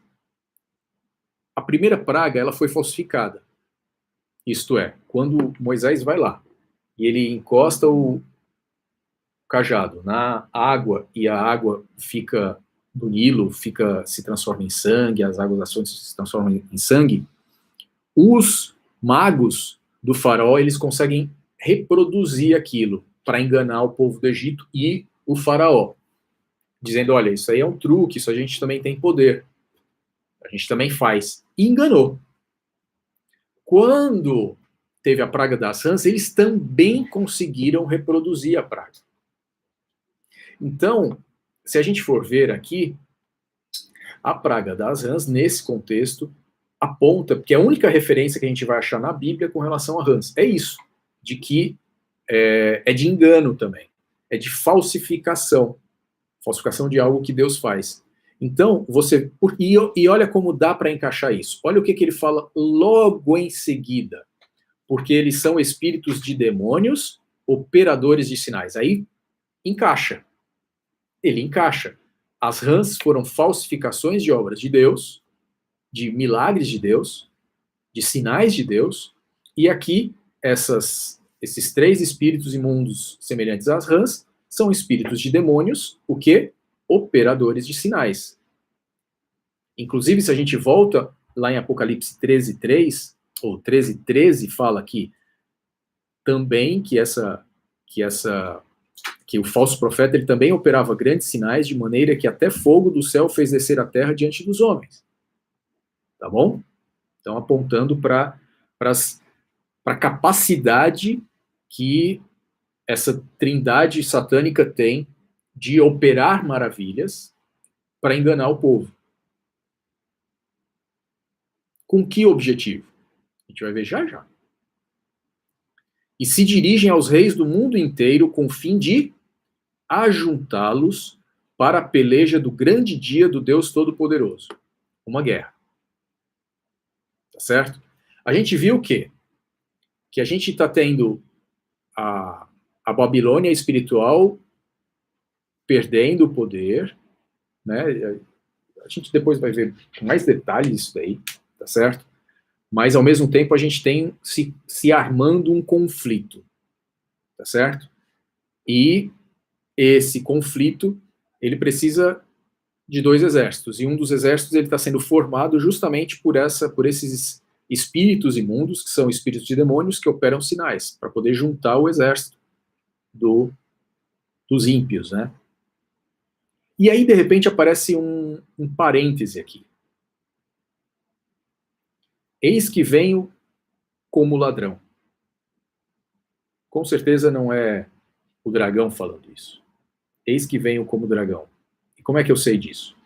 a primeira praga ela foi falsificada. Isto é, quando Moisés vai lá e ele encosta o cajado na água e a água fica do Nilo, se transforma em sangue, as águas das fontes se transformam em sangue, os magos do faraó eles conseguem reproduzir aquilo para enganar o povo do Egito e o faraó, dizendo, olha, isso aí é um truque, isso a gente também tem poder, a gente também faz. E enganou. Quando teve a praga das rãs, eles também conseguiram reproduzir a praga. Então, se a gente for ver aqui, a praga das rãs, nesse contexto, aponta, porque a única referência que a gente vai achar na Bíblia com relação a rãs é isso, de que é de engano também, é de falsificação de algo que Deus faz. Então, e olha como dá para encaixar isso. Olha o que ele fala logo em seguida. Porque eles são espíritos de demônios, operadores de sinais. Aí, encaixa. Ele encaixa. As rãs foram falsificações de obras de Deus, de milagres de Deus, de sinais de Deus, e aqui, esses 3 espíritos imundos semelhantes às rãs, são espíritos de demônios, o quê? Operadores de sinais. Inclusive, se a gente volta lá em Apocalipse 13:3, ou 13:13, fala aqui também que o falso profeta ele também operava grandes sinais, de maneira que até fogo do céu fez descer a terra diante dos homens. Tá bom? Então, apontando para a capacidade que essa trindade satânica tem de operar maravilhas para enganar o povo. Com que objetivo? A gente vai ver já já. E se dirigem aos reis do mundo inteiro com o fim de ajuntá-los para a peleja do grande dia do Deus Todo-Poderoso. Uma guerra. Tá certo? A gente viu o quê? Que a gente está tendo a Babilônia espiritual perdendo o poder, né? A gente depois vai ver com mais detalhes isso daí, tá certo? Mas, ao mesmo tempo, a gente tem se armando um conflito, tá certo? E esse conflito, ele precisa de 2 exércitos, e um dos exércitos ele está sendo formado justamente por esses espíritos imundos, que são espíritos de demônios, que operam sinais, para poder juntar o exército dos ímpios, né? E aí, de repente, aparece um parêntese aqui. Eis que venho como ladrão. Com certeza não é o dragão falando isso. Eis que venho como dragão. E como é que eu sei disso?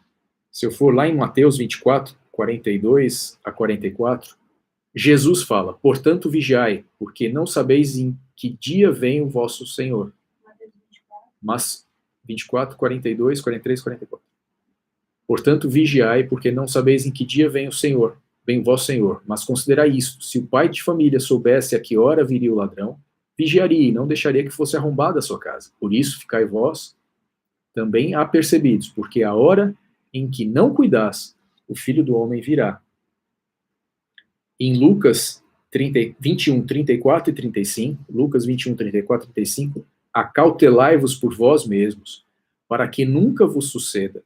Se eu for lá em Mateus 24, 42 a 44, Jesus fala, portanto vigiai, porque não sabeis em que dia vem o vosso Senhor. Mas 24, 42, 43, 44. Portanto vigiai, porque não sabeis em que dia vem o Senhor, vem o vosso Senhor. Mas considerai isto, se o pai de família soubesse a que hora viria o ladrão, vigiaria e não deixaria que fosse arrombada a sua casa. Por isso ficai vós também apercebidos, porque a hora em que não cuidais, o Filho do Homem virá. Em Lucas 21, 34 e 35, Lucas 21, 34 e 35, acautelai-vos por vós mesmos, para que nunca vos suceda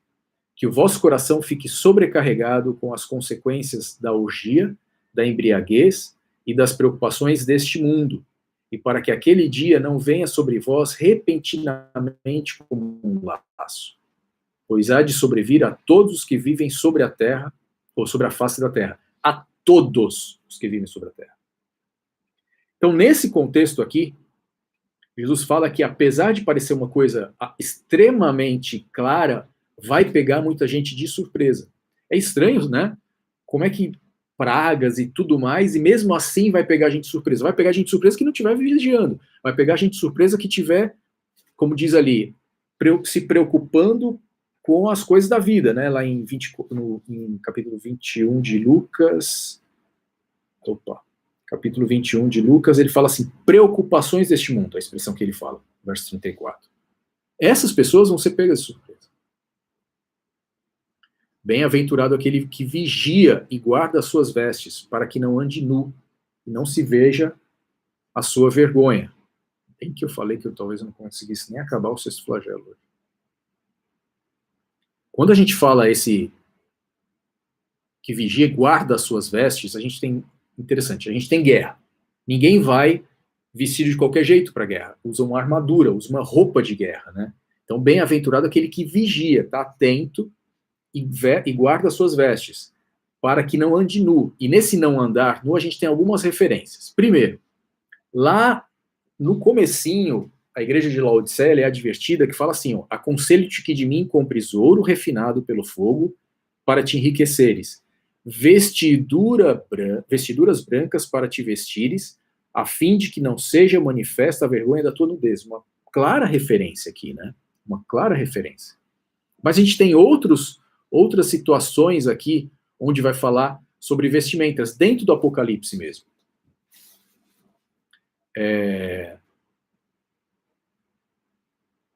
que o vosso coração fique sobrecarregado com as consequências da orgia, da embriaguez e das preocupações deste mundo, e para que aquele dia não venha sobre vós repentinamente como um laço, pois há de sobrevir a todos os que vivem sobre a terra, ou sobre a face da terra, a todos os que vivem sobre a terra. Então, nesse contexto aqui, Jesus fala que, apesar de parecer uma coisa extremamente clara, vai pegar muita gente de surpresa. É estranho, né? Como é que pragas e tudo mais, e mesmo assim vai pegar a gente de surpresa. Vai pegar a gente de surpresa que não estiver vigiando. Vai pegar a gente de surpresa que tiver, como diz ali, se preocupando com as coisas da vida, né? Lá em capítulo 21 de Lucas. Capítulo 21 de Lucas, ele fala assim, preocupações deste mundo, a expressão que ele fala, verso 34. Essas pessoas vão ser pegas de surpresa. Bem-aventurado aquele que vigia e guarda as suas vestes, para que não ande nu, e não se veja a sua vergonha. Bem que eu falei que eu talvez não conseguisse nem acabar o sexto flagelo hoje. Quando a gente fala esse que vigia e guarda as suas vestes, a gente tem, interessante, a gente tem guerra. Ninguém vai vestido de qualquer jeito para a guerra. Usa uma armadura, usa uma roupa de guerra, né? Então, bem-aventurado aquele que vigia, está atento, e guarda as suas vestes, para que não ande nu. E nesse não andar nu, a gente tem algumas referências. Primeiro, lá no comecinho, a igreja de Laodiceia é advertida que fala assim, ó, aconselho-te que de mim compres ouro refinado pelo fogo para te enriqueceres, vestiduras brancas para te vestires, a fim de que não seja manifesta a vergonha da tua nudez. Uma clara referência aqui, né? Uma clara referência. Mas a gente tem outras situações aqui onde vai falar sobre vestimentas, dentro do Apocalipse mesmo.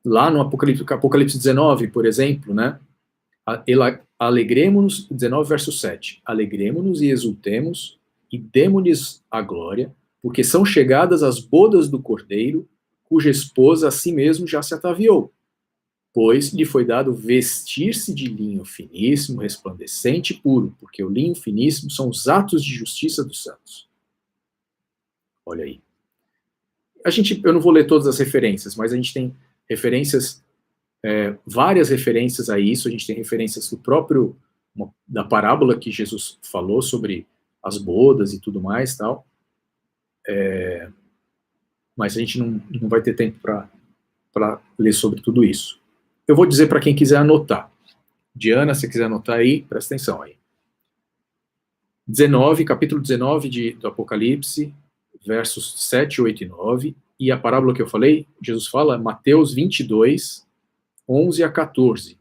Lá no Apocalipse 19, por exemplo, né? Alegremos-nos, 19 verso 7, alegremos-nos e exultemos e demos-lhes a glória, porque são chegadas as bodas do Cordeiro, cuja esposa a si mesmo já se ataviou. Pois lhe foi dado vestir-se de linho finíssimo, resplandecente e puro, porque o linho finíssimo são os atos de justiça dos santos. Olha aí. Eu não vou ler todas as referências, mas a gente tem referências, várias referências a isso, a gente tem referências da parábola que Jesus falou sobre as bodas e tudo mais, tal. Mas a gente não vai ter tempo para ler sobre tudo isso. Eu vou dizer para quem quiser anotar. Diana, se quiser anotar aí, presta atenção aí. 19, capítulo 19 do Apocalipse, versos 7, 8 e 9. E a parábola que eu falei, Jesus fala, Mateus 22, 11 a 14.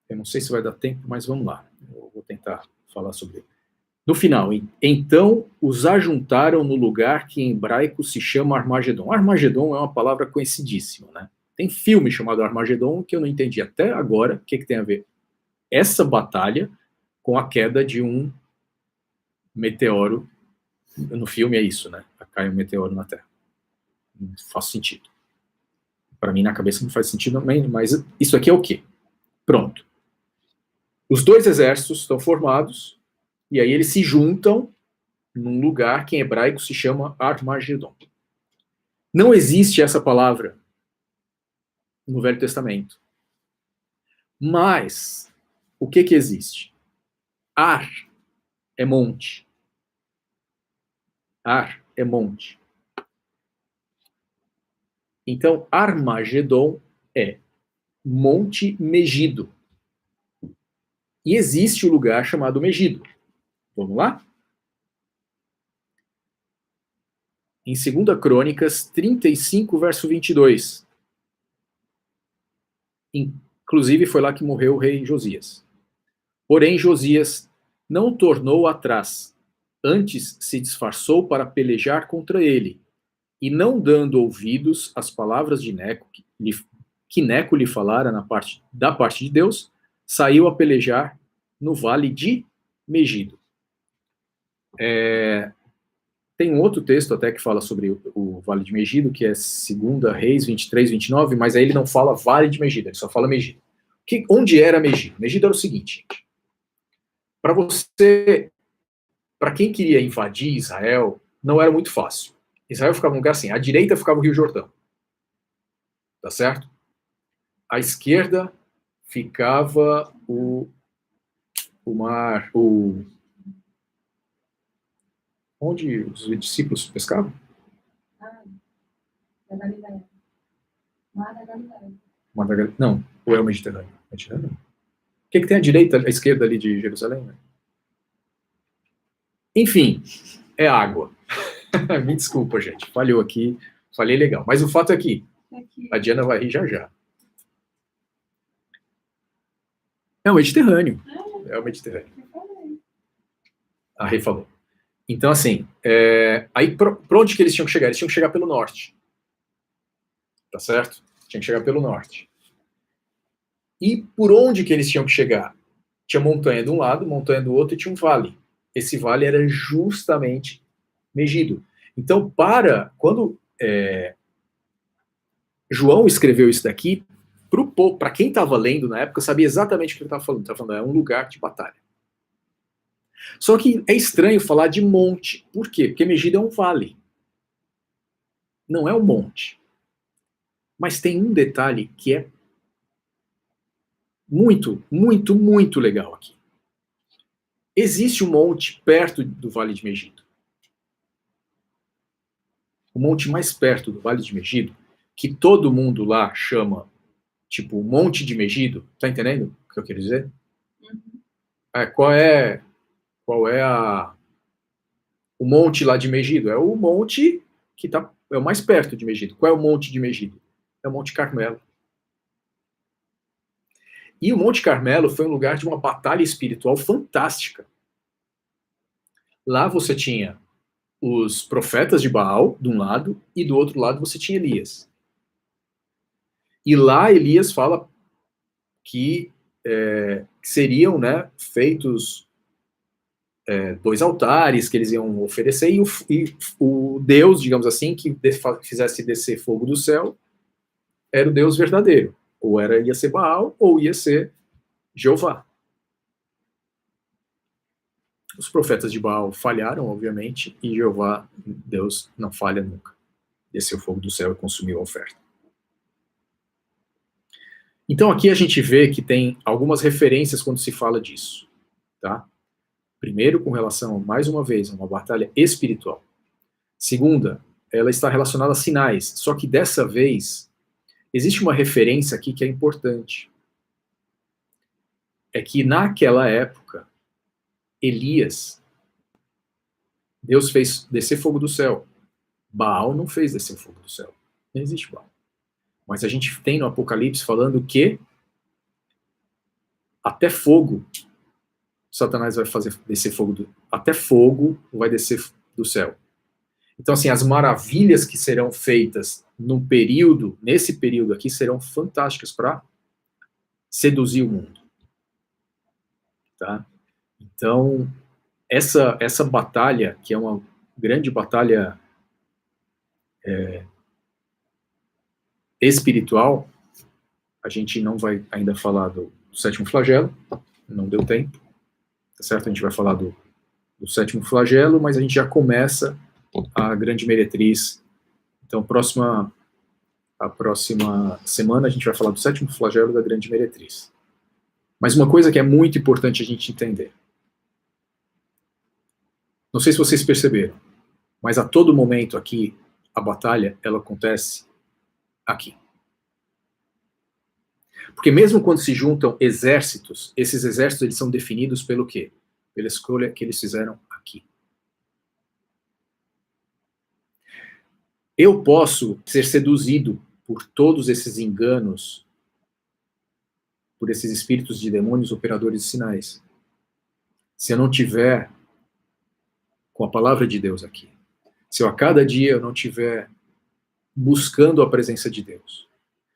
Eu não sei se vai dar tempo, mas vamos lá. Eu vou tentar falar sobre ele. No final, então os ajuntaram no lugar que em hebraico se chama Armagedon. Armagedon é uma palavra conhecidíssima, né? Tem filme chamado Armagedon que eu não entendi até agora o que tem a ver essa batalha com a queda de um meteoro. No filme é isso, né? Cai um meteoro na Terra. Não faz sentido. Para mim, na cabeça, não faz sentido também, mas isso aqui é o quê? Pronto. Os dois exércitos estão formados, e aí eles se juntam num lugar que em hebraico se chama Armagedon. Não existe essa palavra no Velho Testamento. Mas, o que existe? Ar é monte. Ar é monte. Então, Armagedon é Monte Megido. E existe o lugar chamado Megido. Vamos lá? Em 2 Crônicas 35, verso 22. Inclusive, foi lá que morreu o rei Josias. Porém, Josias não tornou atrás. Antes se disfarçou para pelejar contra ele. E não dando ouvidos às palavras de Neco, que Neco lhe falara da parte de Deus, saiu a pelejar no vale de Megido. Tem um outro texto até que fala sobre o vale de Megido, que é 2 Reis 23, 29, mas aí ele não fala vale de Megido, ele só fala Megido. Onde era Megido? Megido era o seguinte, gente. Para quem queria invadir Israel, não era muito fácil. Israel ficava num lugar assim, à direita ficava o Rio Jordão, tá certo? À esquerda ficava o mar, onde os discípulos pescavam? Da Galileia. Mar da Galileia. Mar da Galileia. Não, ou é o Mediterrâneo? Mediterrâneo? O que tem à direita, à esquerda ali de Jerusalém? Né? Enfim, é água. Me desculpa, gente, falhou aqui, falei legal. Mas o fato é que a Diana vai rir já já. É o Mediterrâneo. É o Mediterrâneo. A Rei falou. Então, assim, aí para onde que eles tinham que chegar? Eles tinham que chegar pelo norte. Tá certo? Tinha que chegar pelo norte. E por onde que eles tinham que chegar? Tinha montanha de um lado, montanha do outro e tinha um vale. Esse vale era justamente Megido. Então, quando João escreveu isso daqui, para quem estava lendo na época, sabia exatamente o que ele estava falando. Ele estava falando, é um lugar de batalha. Só que é estranho falar de monte. Por quê? Porque Megido é um vale. Não é um monte. Mas tem um detalhe que é muito, muito, muito legal aqui. Existe um monte perto do Vale de Megido. O monte mais perto do Vale de Megido, que todo mundo lá chama, tipo, Monte de Megido. Tá entendendo o que eu quero dizer? Uhum. Qual é o monte lá de Megido? É o monte que é o mais perto de Megido. Qual é o monte de Megido? É o Monte Carmelo. E o Monte Carmelo foi um lugar de uma batalha espiritual fantástica. Lá você tinha os profetas de Baal, de um lado, e do outro lado você tinha Elias. E lá Elias fala que seriam, né, feitos 2 altares que eles iam oferecer, e o Deus, digamos assim, que fizesse descer fogo do céu, era o Deus verdadeiro. Ou ia ser Baal, ou ia ser Jeová. Os profetas de Baal falharam, obviamente, e Jeová, Deus, não falha nunca. Desceu fogo do céu e consumiu a oferta. Então aqui a gente vê que tem algumas referências quando se fala disso. Tá? Primeiro, com relação, mais uma vez, a uma batalha espiritual. Segunda, ela está relacionada a sinais, só que dessa vez existe uma referência aqui que é importante. É que naquela época, Elias, Deus fez descer fogo do céu. Baal não fez descer fogo do céu. Não existe Baal. Mas a gente tem no Apocalipse falando que até fogo Satanás vai fazer descer fogo até fogo vai descer do céu. Então, assim, as maravilhas que serão feitas nesse período aqui, serão fantásticas para seduzir o mundo. Tá? Então, essa batalha, que é uma grande batalha espiritual, a gente não vai ainda falar do sétimo flagelo, não deu tempo, tá certo? A gente vai falar do sétimo flagelo, mas a gente já começa a grande meretriz. Então, a próxima semana a gente vai falar do sétimo flagelo da grande meretriz. Mas uma coisa que é muito importante a gente entender. Não sei se vocês perceberam, mas a todo momento aqui, a batalha, ela acontece aqui. Porque mesmo quando se juntam exércitos, esses exércitos eles são definidos pelo quê? Pela escolha que eles fizeram aqui. Eu posso ser seduzido por todos esses enganos, por esses espíritos de demônios operadores de sinais. Se eu não tiver com a palavra de Deus aqui, se eu a cada dia eu não tiver buscando a presença de Deus,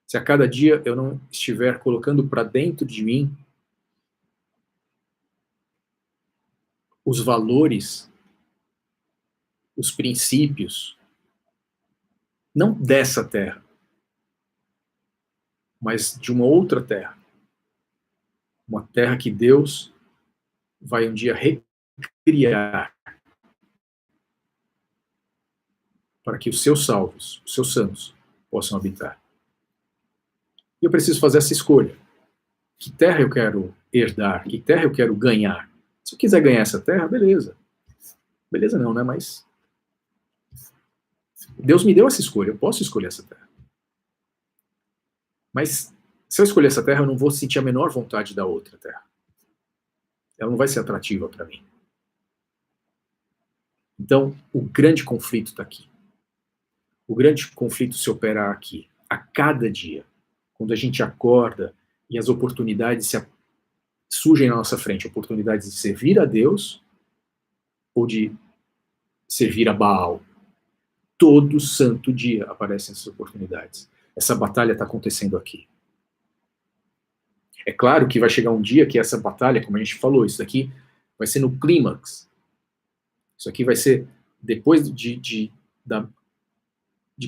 se a cada dia eu não estiver colocando para dentro de mim os valores, os princípios, não dessa terra, mas de uma outra terra, uma terra que Deus vai um dia recriar para que os seus salvos, os seus santos, possam habitar. E eu preciso fazer essa escolha. Que terra eu quero herdar? Que terra eu quero ganhar? Se eu quiser ganhar essa terra, beleza. Beleza não, né? Mas Deus me deu essa escolha, eu posso escolher essa terra. Mas se eu escolher essa terra, eu não vou sentir a menor vontade da outra terra. Ela não vai ser atrativa para mim. Então, o grande conflito está aqui. O grande conflito se opera aqui, a cada dia. Quando a gente acorda e as oportunidades surgem na nossa frente, oportunidades de servir a Deus ou de servir a Baal. Todo santo dia aparecem essas oportunidades. Essa batalha está acontecendo aqui. É claro que vai chegar um dia que essa batalha, como a gente falou, isso aqui vai ser no clímax. Isso aqui vai ser depois de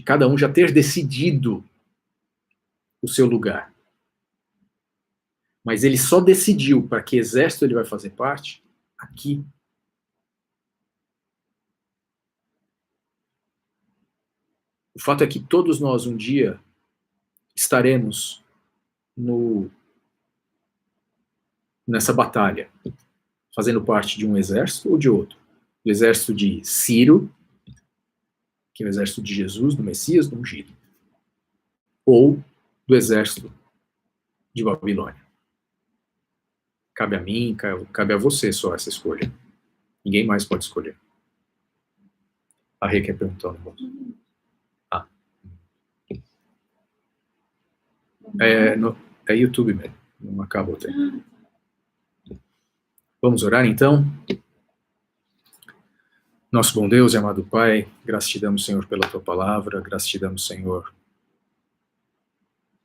cada um já ter decidido o seu lugar. Mas ele só decidiu para que exército ele vai fazer parte aqui. O fato é que todos nós um dia estaremos nessa batalha, fazendo parte de um exército ou de outro. Do exército de Ciro, que é o exército de Jesus, do Messias, do ungido. Ou do exército de Babilônia. Cabe a mim, cabe a você só essa escolha. Ninguém mais pode escolher. A Rê quer perguntar um negócio. É YouTube mesmo, não acaba o tempo. Vamos orar então? Nosso bom Deus e amado Pai, graças te damos, Senhor, pela tua palavra, graças te damos, Senhor,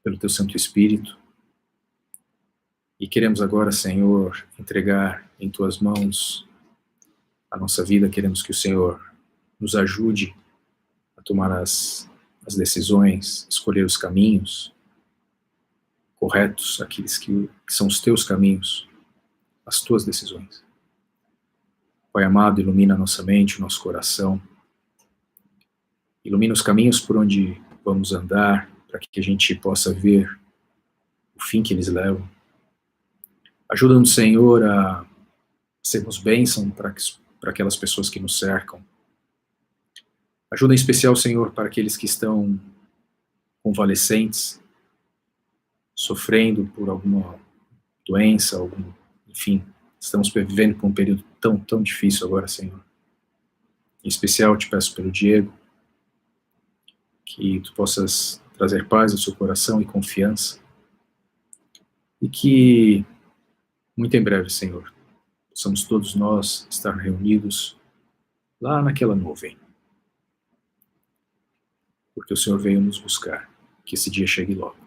pelo teu Santo Espírito. E queremos agora, Senhor, entregar em tuas mãos a nossa vida. Queremos que o Senhor nos ajude a tomar as decisões, escolher os caminhos corretos, aqueles que são os teus caminhos, as tuas decisões. Pai amado, ilumina a nossa mente, o nosso coração. Ilumina os caminhos por onde vamos andar, para que a gente possa ver o fim que eles levam. Ajuda-nos, Senhor, a sermos bênção para aquelas pessoas que nos cercam. Ajuda em especial, Senhor, para aqueles que estão convalescentes, sofrendo por alguma doença, enfim, estamos vivendo por um período tão difícil agora, Senhor. Em especial, te peço pelo Diego, que tu possas trazer paz ao seu coração e confiança, e que, muito em breve, Senhor, possamos todos nós estar reunidos lá naquela nuvem, porque o Senhor veio nos buscar, que esse dia chegue logo.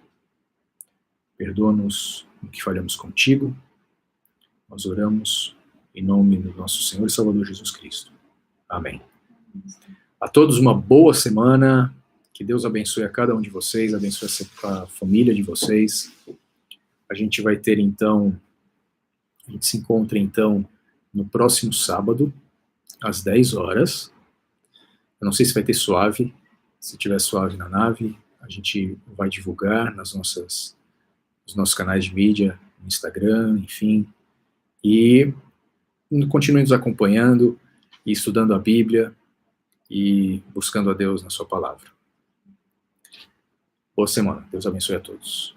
Perdoa-nos no que falhamos contigo. Nós oramos em nome do nosso Senhor e Salvador Jesus Cristo. Amém. A todos uma boa semana Que Deus abençoe a cada um de vocês, abençoe a família de vocês. A gente vai ter, então, a gente se encontra, então, no próximo sábado, às 10 horas. Eu não sei se vai ter suave. Se tiver suave na nave, a gente vai divulgar nos nossos canais de mídia, no Instagram, enfim. E continue nos acompanhando e estudando a Bíblia e buscando a Deus na sua palavra. Boa semana. Deus abençoe a todos.